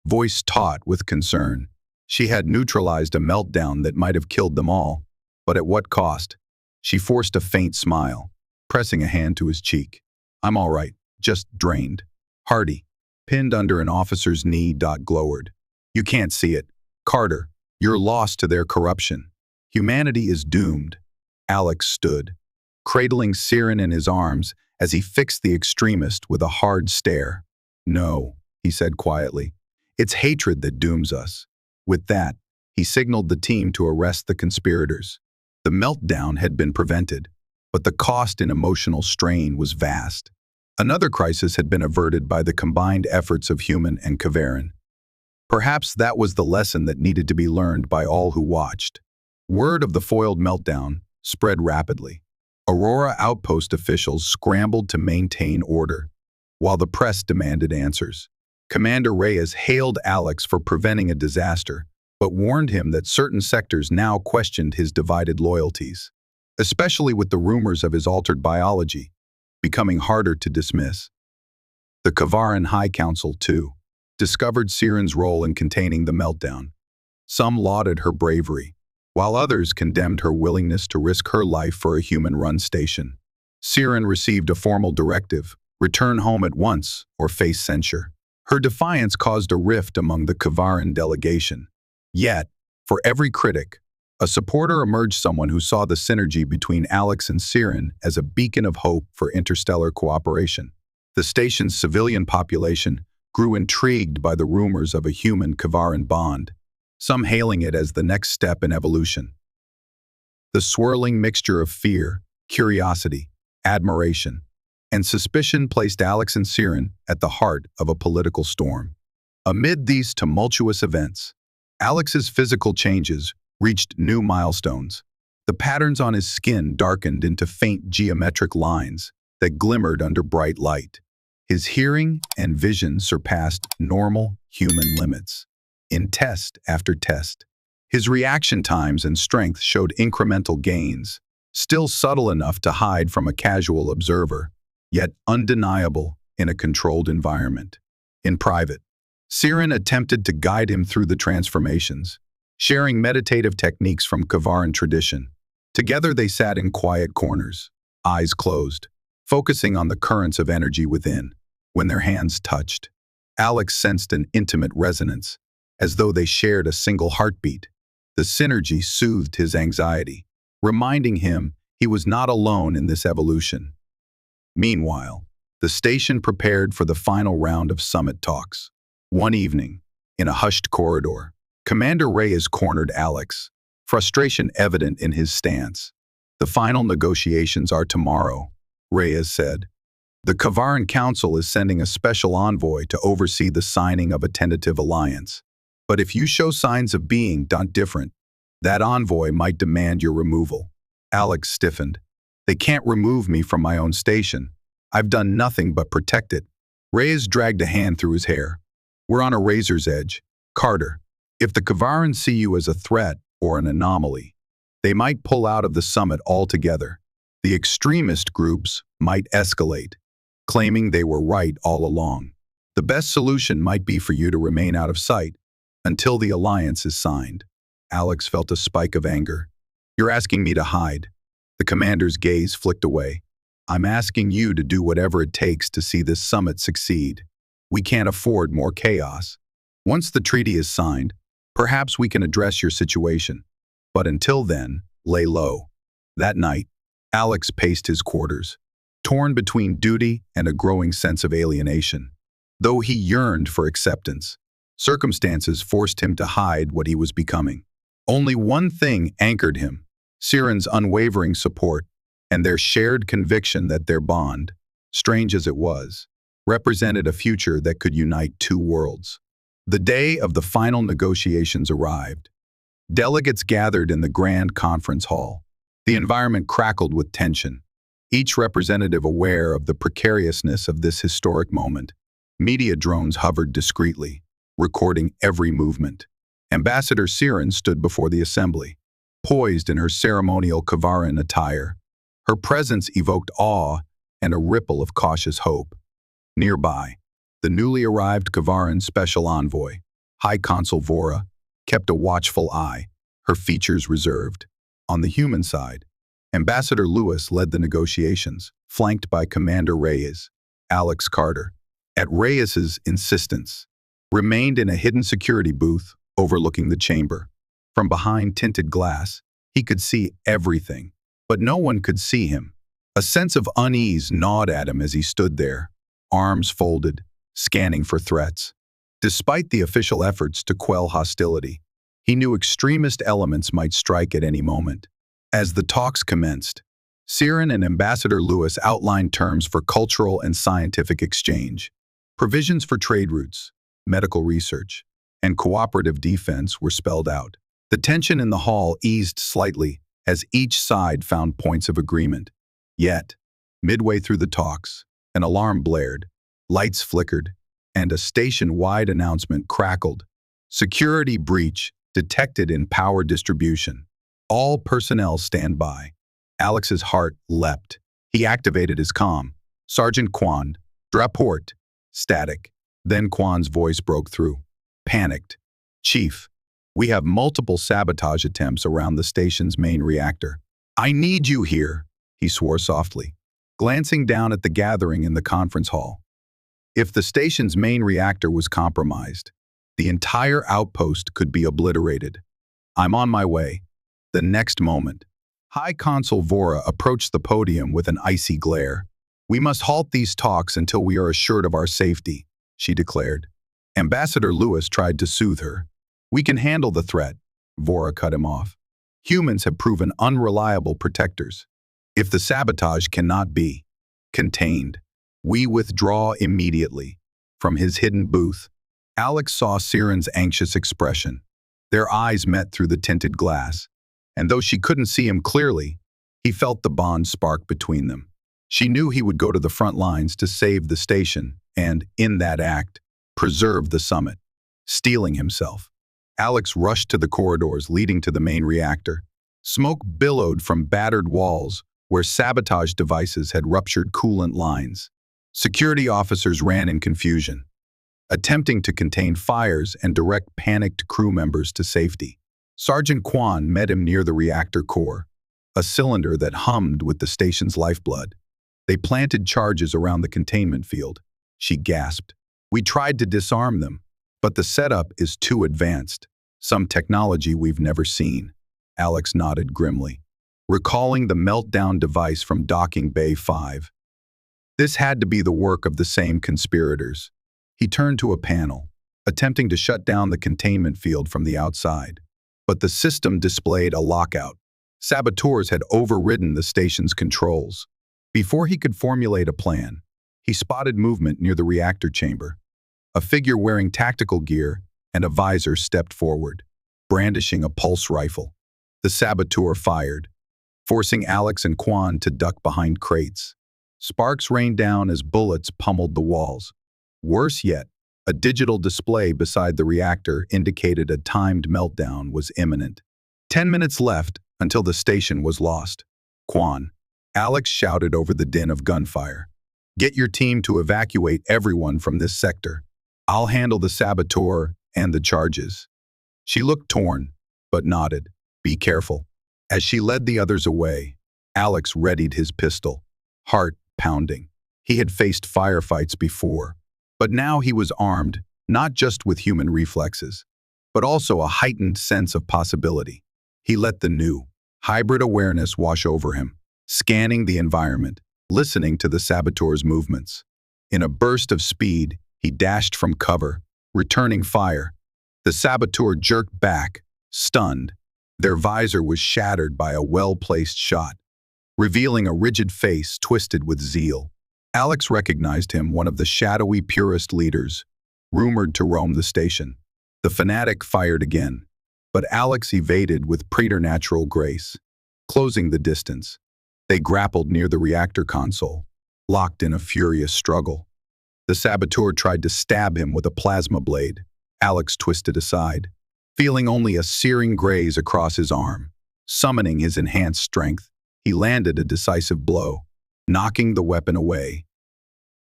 voice taut with concern. She had neutralized a meltdown that might have killed them all, but at what cost? She forced a faint smile, pressing a hand to his cheek. "I'm all right, just drained." Hardy, pinned under an officer's knee, glowered. "You can't see it. Carter, you're lost to their corruption. Humanity is doomed." Alex stood, cradling Syrin in his arms as he fixed the extremist with a hard stare. "No," he said quietly. "It's hatred that dooms us." With that, he signaled the team to arrest the conspirators. The meltdown had been prevented, but the cost in emotional strain was vast. Another crisis had been averted by the combined efforts of human and Kavaran. Perhaps that was the lesson that needed to be learned by all who watched. Word of the foiled meltdown spread rapidly. Aurora outpost officials scrambled to maintain order, while the press demanded answers. Commander Reyes hailed Alex for preventing a disaster, but warned him that certain sectors now questioned his divided loyalties, especially with the rumors of his altered biology becoming harder to dismiss. The Kavaran High Council, too, discovered Syrin's role in containing the meltdown. Some lauded her bravery, while others condemned her willingness to risk her life for a human-run station. Syrin received a formal directive: return home at once or face censure. Her defiance caused a rift among the Kavaran delegation. Yet, for every critic, a supporter emerged, someone who saw the synergy between Alex and Syrin as a beacon of hope for interstellar cooperation. The station's civilian population grew intrigued by the rumors of a human-Kavaran bond, some hailing it as the next step in evolution. The swirling mixture of fear, curiosity, admiration, and suspicion placed Alex and Syrin at the heart of a political storm. Amid these tumultuous events, Alex's physical changes reached new milestones. The patterns on his skin darkened into faint geometric lines that glimmered under bright light. His hearing and vision surpassed normal human limits. In test after test, his reaction times and strength showed incremental gains, still subtle enough to hide from a casual observer, yet undeniable in a controlled environment. In private, Syrin attempted to guide him through the transformations, sharing meditative techniques from Kavaran tradition. Together they sat in quiet corners, eyes closed, focusing on the currents of energy within. When their hands touched, Alex sensed an intimate resonance, as though they shared a single heartbeat. The synergy soothed his anxiety, reminding him he was not alone in this evolution. Meanwhile, the station prepared for the final round of summit talks. One evening, in a hushed corridor, Commander Reyes cornered Alex, frustration evident in his stance. "The final negotiations are tomorrow," Reyes said. "The Kavaran Council is sending a special envoy to oversee the signing of a tentative alliance. But if you show signs of being different, that envoy might demand your removal." Alex stiffened. "They can't remove me from my own station. I've done nothing but protect it." Reyes dragged a hand through his hair. "We're on a razor's edge. Carter, if the Kavaran see you as a threat or an anomaly, they might pull out of the summit altogether. The extremist groups might escalate, claiming they were right all along. The best solution might be for you to remain out of sight until the alliance is signed." Alex felt a spike of anger. "You're asking me to hide." The commander's gaze flicked away. "I'm asking you to do whatever it takes to see this summit succeed. We can't afford more chaos. Once the treaty is signed, perhaps we can address your situation. But until then, lay low." That night, Alex paced his quarters, torn between duty and a growing sense of alienation. Though he yearned for acceptance, circumstances forced him to hide what he was becoming. Only one thing anchored him: Syrin's unwavering support and their shared conviction that their bond, strange as it was, represented a future that could unite two worlds. The day of the final negotiations arrived. Delegates gathered in the grand conference hall. The environment crackled with tension, each representative aware of the precariousness of this historic moment. Media drones hovered discreetly, recording every movement. Ambassador Syrin stood before the assembly, poised in her ceremonial Kavaran attire. Her presence evoked awe and a ripple of cautious hope. Nearby, the newly arrived Kavaran special envoy, High Consul Vora, kept a watchful eye, her features reserved. On the human side, Ambassador Lewis led the negotiations, flanked by Commander Reyes. Alex Carter, at Reyes's insistence, remained in a hidden security booth overlooking the chamber. From behind tinted glass, he could see everything, but no one could see him. A sense of unease gnawed at him as he stood there, arms folded, scanning for threats. Despite the official efforts to quell hostility, he knew extremist elements might strike at any moment. As the talks commenced, Syrin and Ambassador Lewis outlined terms for cultural and scientific exchange. Provisions for trade routes, medical research, and cooperative defense were spelled out. The tension in the hall eased slightly as each side found points of agreement. Yet, midway through the talks, an alarm blared, lights flickered, and a station-wide announcement crackled. "Security breach detected in power distribution. All personnel stand by." Alex's heart leapt. He activated his comm. "Sergeant Quan, rapport." Static. Then Quan's voice broke through. Panicked. "Chief, we have multiple sabotage attempts around the station's main reactor." "I need you here," he swore softly. glancing down at the gathering in the conference hall. If the station's main reactor was compromised, the entire outpost could be obliterated. I'm on my way. The next moment, High Consul Vora approached the podium with an icy glare. We must halt these talks until we are assured of our safety, she declared. Ambassador Lewis tried to soothe her. We can handle the threat, Vora cut him off. Humans have proven unreliable protectors. If the sabotage cannot be contained, we withdraw immediately. From his hidden booth, Alex saw Syrin's anxious expression. Their eyes met through the tinted glass, and though she couldn't see him clearly, he felt the bond spark between them. She knew he would go to the front lines to save the station and, in that act, preserve the summit. Steeling himself, Alex rushed to the corridors leading to the main reactor. Smoke billowed from battered walls where sabotage devices had ruptured coolant lines. Security officers ran in confusion, attempting to contain fires and direct panicked crew members to safety. Sergeant Kwan met him near the reactor core, a cylinder that hummed with the station's lifeblood. They planted charges around the containment field. She gasped. We tried to disarm them, but the setup is too advanced. Some technology we've never seen. Alex nodded grimly, recalling the meltdown device from Docking Bay 5. This had to be the work of the same conspirators. He turned to a panel, attempting to shut down the containment field from the outside. But the system displayed a lockout. Saboteurs had overridden the station's controls. Before he could formulate a plan, he spotted movement near the reactor chamber. A figure wearing tactical gear and a visor stepped forward, brandishing a pulse rifle. The saboteur fired, forcing Alex and Kwan to duck behind crates. Sparks rained down as bullets pummeled the walls. Worse yet, a digital display beside the reactor indicated a timed meltdown was imminent. 10 minutes left until the station was lost. Kwan, Alex shouted over the din of gunfire. Get your team to evacuate everyone from this sector. I'll handle the saboteur and the charges. She looked torn, but nodded. Be careful. As she led the others away, Alex readied his pistol, heart pounding. He had faced firefights before, but now he was armed not just with human reflexes, but also a heightened sense of possibility. He let the new, hybrid awareness wash over him, scanning the environment, listening to the saboteur's movements. In a burst of speed, he dashed from cover, returning fire. The saboteur jerked back, stunned. Their visor was shattered by a well-placed shot, revealing a rigid face twisted with zeal. Alex recognized him, one of the shadowy purist leaders, rumored to roam the station. The fanatic fired again, but Alex evaded with preternatural grace, closing the distance. They grappled near the reactor console, locked in a furious struggle. The saboteur tried to stab him with a plasma blade. Alex twisted aside, feeling only a searing graze across his arm. Summoning his enhanced strength, he landed a decisive blow, knocking the weapon away.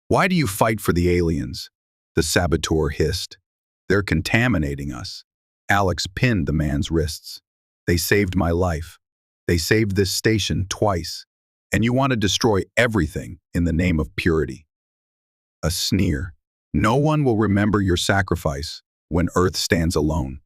Why do you fight for the aliens? The saboteur hissed. They're contaminating us. Alex pinned the man's wrists. They saved my life. They saved this station twice. And you want to destroy everything in the name of purity. A sneer. No one will remember your sacrifice when Earth stands alone,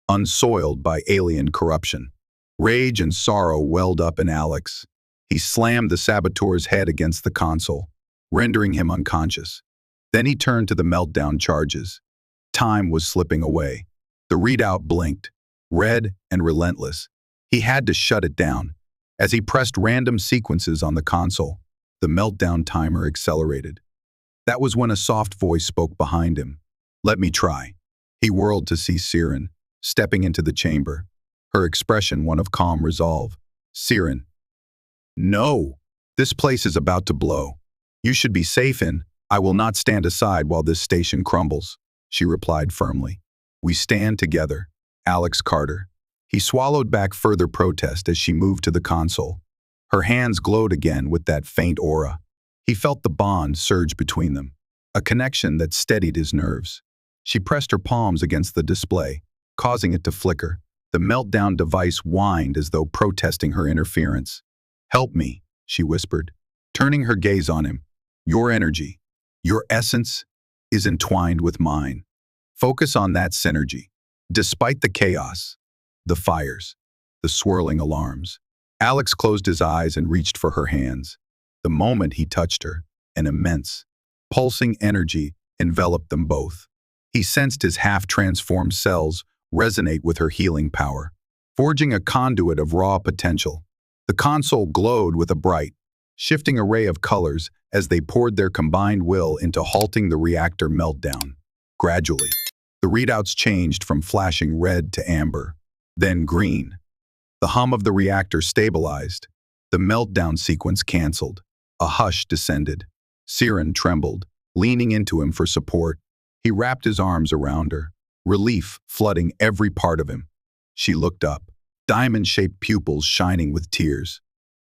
unsoiled by alien corruption. Rage and sorrow welled up in Alex. He slammed the saboteur's head against the console, rendering him unconscious. Then he turned to the meltdown charges. Time was slipping away. The readout blinked, red and relentless. He had to shut it down. As he pressed random sequences on the console, the meltdown timer accelerated. That was when a soft voice spoke behind him. Let me try. He whirled to see Syrin, stepping into the chamber, her expression one of calm resolve. Syrin. No, this place is about to blow. You should be safe in. I will not stand aside while this station crumbles, she replied firmly. We stand together. Alex Carter. He swallowed back further protest as she moved to the console. Her hands glowed again with that faint aura. He felt the bond surge between them, a connection that steadied his nerves. She pressed her palms against the display, causing it to flicker. The meltdown device whined as though protesting her interference. Help me, she whispered. turning her gaze on him. Your energy, your essence, is entwined with mine. Focus on that synergy. Despite the chaos, the fires, the swirling alarms, Alex closed his eyes and reached for her hands. The moment he touched her, an immense, pulsing energy enveloped them both. He sensed his half-transformed cells resonate with her healing power, forging a conduit of raw potential. The console glowed with a bright, shifting array of colors as they poured their combined will into halting the reactor meltdown. Gradually, the readouts changed from flashing red to amber, then green. The hum of the reactor stabilized. The meltdown sequence canceled. A hush descended. Syrin trembled, leaning into him for support. He wrapped his arms around her, relief flooding every part of him. She looked up, diamond-shaped pupils shining with tears.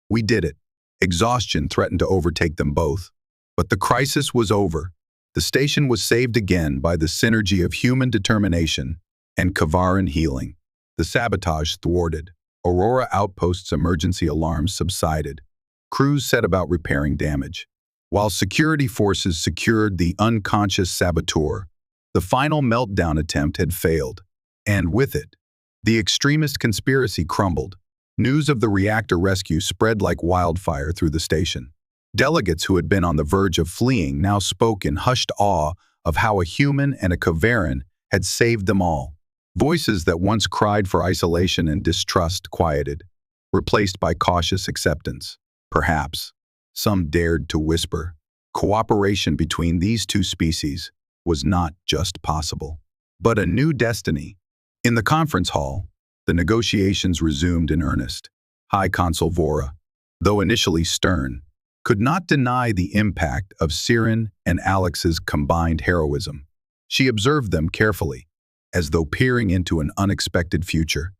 We did it. Exhaustion threatened to overtake them both. But the crisis was over. The station was saved again by the synergy of human determination and Kavaran healing. The sabotage thwarted. Aurora Outpost's emergency alarms subsided. Crews set about repairing damage, while security forces secured the unconscious saboteur. The final meltdown attempt had failed, and with it, the extremist conspiracy crumbled. News of the reactor rescue spread like wildfire through the station. Delegates who had been on the verge of fleeing now spoke in hushed awe of how a human and a Kavaran had saved them all. Voices that once cried for isolation and distrust quieted, replaced by cautious acceptance. Perhaps, some dared to whisper, cooperation between these two species was not just possible, but a new destiny. In the conference hall, the negotiations resumed in earnest. High Consul Vora, though initially stern, could not deny the impact of Syrin and Alex's combined heroism. She observed them carefully, as though peering into an unexpected future.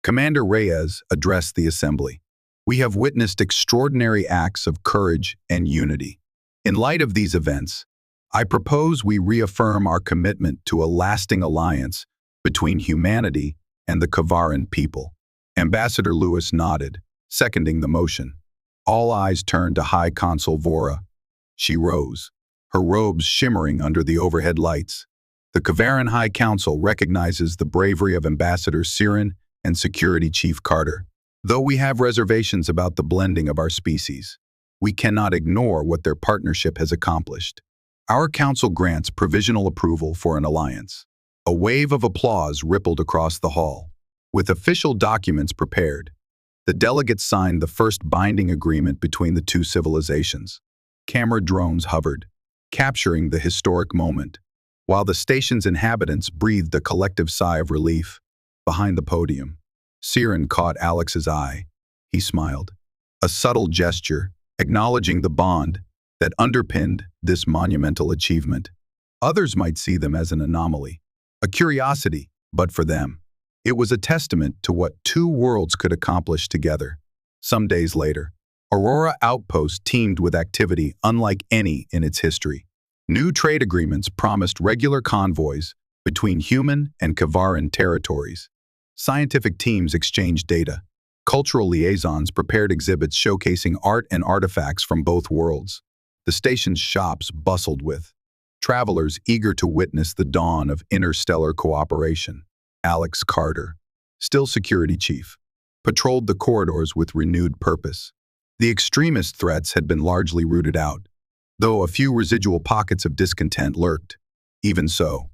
Commander Reyes addressed the assembly. We have witnessed extraordinary acts of courage and unity. In light of these events, I propose we reaffirm our commitment to a lasting alliance between humanity and the Kavaran people. Ambassador Lewis nodded, seconding the motion. All eyes turned to High Consul Vora. She rose, her robes shimmering under the overhead lights. The Kavaran High Council recognizes the bravery of Ambassador Syrin and Security Chief Carter. Though we have reservations about the blending of our species, we cannot ignore what their partnership has accomplished. Our council grants provisional approval for an alliance. A wave of applause rippled across the hall. With official documents prepared, the delegates signed the first binding agreement between the two civilizations. Camera drones hovered, capturing the historic moment, while the station's inhabitants breathed a collective sigh of relief. Behind the podium, Syrin caught Alex's eye. He smiled, a subtle gesture acknowledging the bond that underpinned this monumental achievement. Others might see them as an anomaly, a curiosity, but for them, it was a testament to what two worlds could accomplish together. Some days later, Aurora Outpost teemed with activity unlike any in its history. New trade agreements promised regular convoys between human and Kavaran territories. Scientific teams exchanged data. Cultural liaisons prepared exhibits showcasing art and artifacts from both worlds. The station's shops bustled with travelers eager to witness the dawn of interstellar cooperation. Alex Carter, still security chief, patrolled the corridors with renewed purpose. The extremist threats had been largely rooted out, though a few residual pockets of discontent lurked. Even so,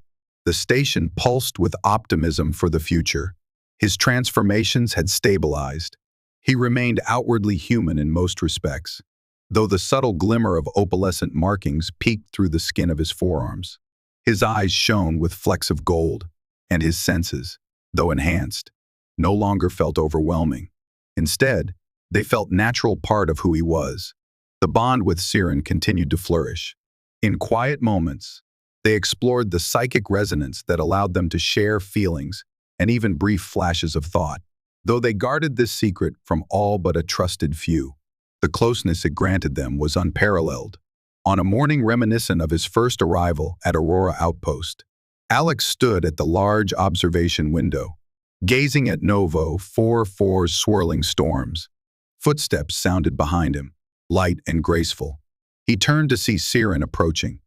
the station pulsed with optimism for the future. His transformations had stabilized. He remained outwardly human in most respects, though the subtle glimmer of opalescent markings peeked through the skin of his forearms. His eyes shone with flecks of gold, and his senses, though enhanced, no longer felt overwhelming. Instead, they felt natural part of who he was. The bond with Syrin continued to flourish. In quiet moments, they explored the psychic resonance that allowed them to share feelings and even brief flashes of thought. Though they guarded this secret from all but a trusted few, the closeness it granted them was unparalleled. On a morning reminiscent of his first arrival at Aurora Outpost, Alex stood at the large observation window, gazing at Novo 4-4's swirling storms. Footsteps sounded behind him, light and graceful. He turned to see Syrin approaching,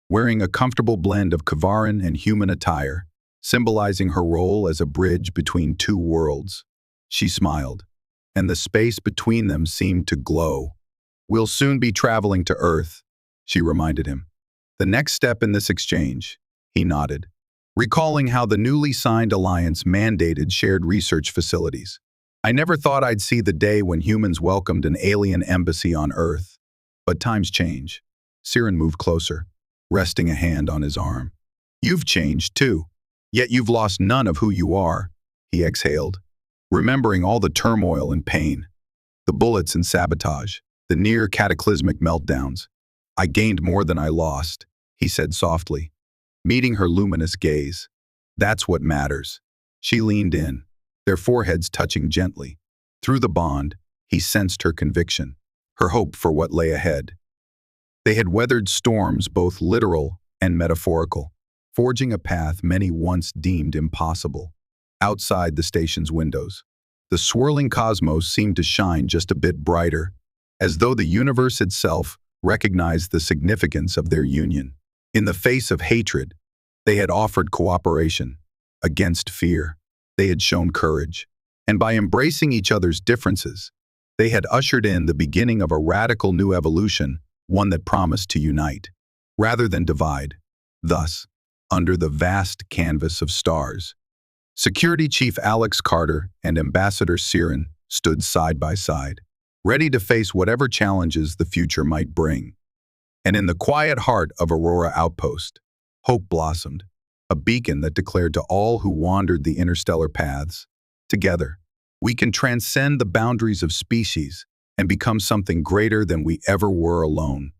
wearing a comfortable blend of Kavaran and human attire, symbolizing her role as a bridge between two worlds. She smiled, and the space between them seemed to glow. "We'll soon be traveling to Earth," she reminded him. "The next step in this exchange," he nodded, recalling how the newly signed alliance mandated shared research facilities. "I never thought I'd see the day when humans welcomed an alien embassy on Earth. But times change." Syrin moved closer, resting a hand on his arm. "You've changed, too. Yet you've lost none of who you are," he exhaled, remembering all the turmoil and pain, the bullets and sabotage, the near cataclysmic meltdowns. "I gained more than I lost," he said softly, meeting her luminous gaze. "That's what matters." She leaned in, their foreheads touching gently. Through the bond, he sensed her conviction, her hope for what lay ahead. They had weathered storms both literal and metaphorical, forging a path many once deemed impossible. Outside the station's windows, the swirling cosmos seemed to shine just a bit brighter, as though the universe itself recognized the significance of their union. In the face of hatred, they had offered cooperation. Against fear, they had shown courage. And by embracing each other's differences, they had ushered in the beginning of a radical new evolution, one that promised to unite, rather than divide. Thus, under the vast canvas of stars, Security Chief Alex Carter and Ambassador Syrin stood side by side, ready to face whatever challenges the future might bring. And in the quiet heart of Aurora Outpost, hope blossomed, a beacon that declared to all who wandered the interstellar paths, "Together, we can transcend the boundaries of species and become something greater than we ever were alone."